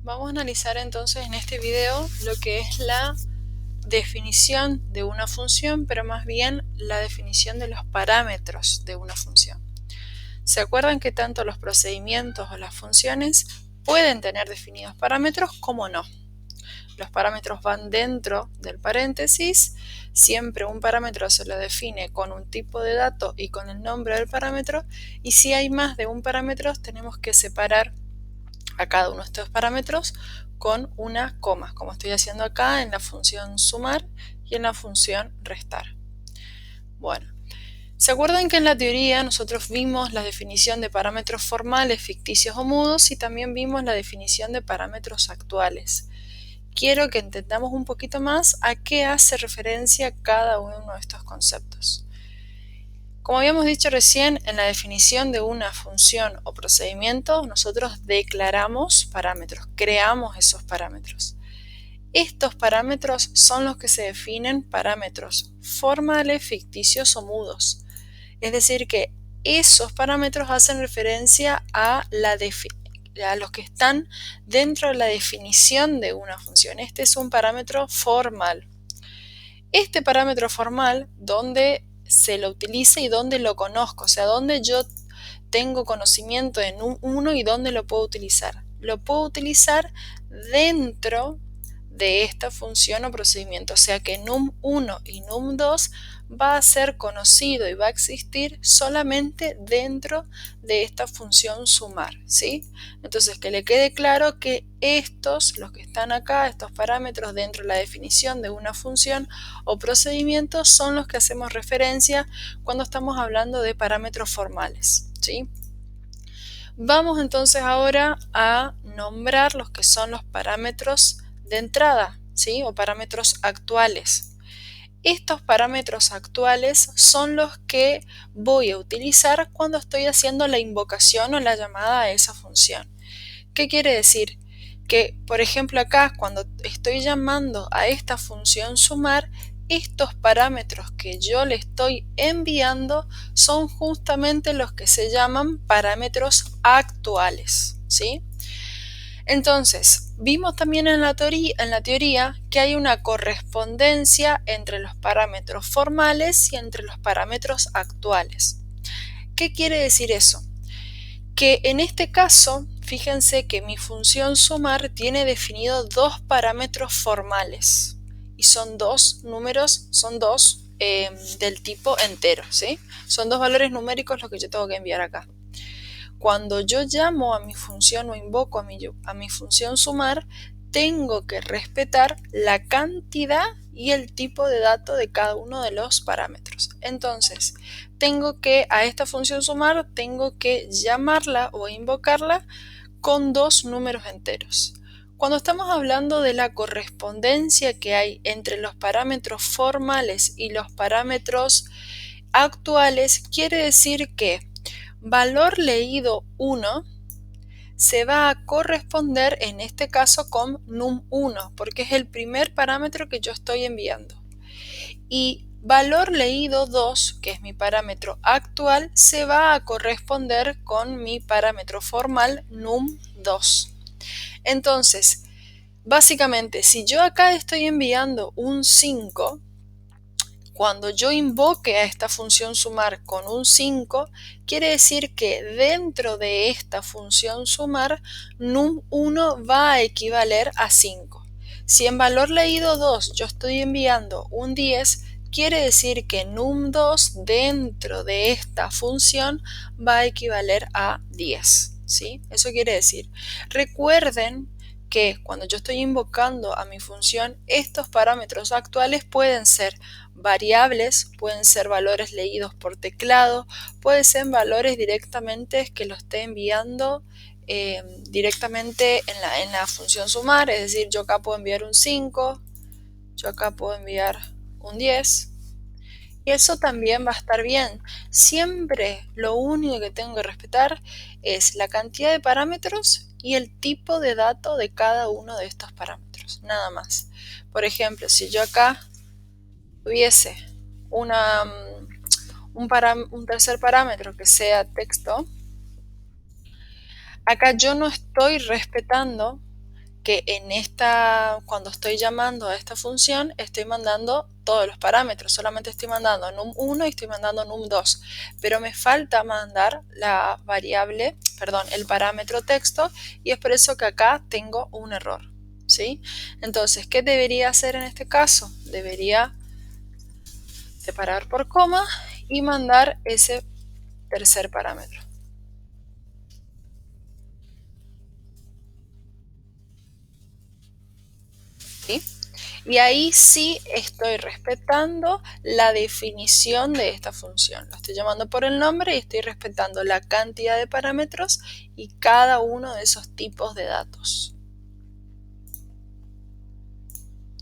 Vamos a analizar entonces en este video lo que es la definición de una función, pero más bien la definición de los parámetros de una función. ¿Se acuerdan que tanto los procedimientos o las funciones pueden tener definidos parámetros como no? Los parámetros van dentro del paréntesis, siempre un parámetro se lo define con un tipo de dato y con el nombre del parámetro, y si hay más de un parámetro tenemos que separar a cada uno de estos parámetros con una coma, como estoy haciendo acá en la función sumar y en la función restar. Bueno, ¿se acuerdan que en la teoría nosotros vimos la definición de parámetros formales, ficticios o mudos y también vimos la definición de parámetros actuales? Quiero que entendamos un poquito más a qué hace referencia cada uno de estos conceptos. Como habíamos dicho recién, en la definición de una función o procedimiento, nosotros declaramos parámetros, creamos esos parámetros. Estos parámetros son los que se definen parámetros formales, ficticios o mudos. Es decir, que esos parámetros hacen referencia a los que están dentro de la definición de una función. Este es un parámetro formal. Este parámetro formal, ¿dónde se lo utiliza y dónde lo conozco? O sea, dónde yo tengo conocimiento de num1 y dónde lo puedo utilizar. Lo puedo utilizar dentro de esta función o procedimiento, o sea que num1 y num2 va a ser conocido y va a existir solamente dentro de esta función sumar, ¿sí? Entonces que le quede claro que estos, los que están acá, estos parámetros dentro de la definición de una función o procedimiento son los que hacemos referencia cuando estamos hablando de parámetros formales, ¿sí? Vamos entonces ahora a nombrar los que son los parámetros de entrada, ¿sí? O parámetros actuales. Estos parámetros actuales son los que voy a utilizar cuando estoy haciendo la invocación o la llamada a esa función. ¿Qué quiere decir? Que, por ejemplo, acá cuando estoy llamando a esta función sumar, estos parámetros que yo le estoy enviando son justamente los que se llaman parámetros actuales, ¿sí? Entonces, vimos también en la teoría que hay una correspondencia entre los parámetros formales y entre los parámetros actuales. ¿Qué quiere decir eso? Que en este caso, fíjense que mi función sumar tiene definido dos parámetros formales y son dos números, son dos del tipo entero, ¿sí? Son dos valores numéricos los que yo tengo que enviar acá. Cuando yo llamo a mi función o invoco a mi función sumar, tengo que respetar la cantidad y el tipo de dato de cada uno de los parámetros. Entonces, a esta función sumar, tengo que llamarla o invocarla con dos números enteros. Cuando estamos hablando de la correspondencia que hay entre los parámetros formales y los parámetros actuales, quiere decir que valor leído 1 se va a corresponder en este caso con num1 porque es el primer parámetro que yo estoy enviando. Y valor leído 2, que es mi parámetro actual, se va a corresponder con mi parámetro formal num2. Entonces, básicamente, si yo acá estoy enviando un 5, cuando yo invoque a esta función sumar con un 5, quiere decir que dentro de esta función sumar, num1 va a equivaler a 5. Si en valor leído 2 yo estoy enviando un 10, quiere decir que num2 dentro de esta función va a equivaler a 10. ¿Sí? Eso quiere decir, recuerden que cuando yo estoy invocando a mi función, estos parámetros actuales pueden ser variables, pueden ser valores leídos por teclado, pueden ser valores directamente que lo esté enviando directamente en la función sumar, es decir, yo acá puedo enviar un 5, yo acá puedo enviar un 10, y eso también va a estar bien. Siempre lo único que tengo que respetar es la cantidad de parámetros y el tipo de dato de cada uno de estos parámetros, nada más. Por ejemplo, si yo acá tuviese un tercer parámetro que sea texto, acá yo no estoy respetando que cuando estoy llamando a esta función, estoy mandando todos los parámetros, solamente estoy mandando num1 y estoy mandando num2, pero me falta mandar la variable, perdón, el parámetro texto, y es por eso que acá tengo un error, ¿sí? Entonces, ¿qué debería hacer en este caso? Debería separar por coma y mandar ese tercer parámetro. ¿Sí? Y ahí sí estoy respetando la definición de esta función. Lo estoy llamando por el nombre y estoy respetando la cantidad de parámetros y cada uno de esos tipos de datos.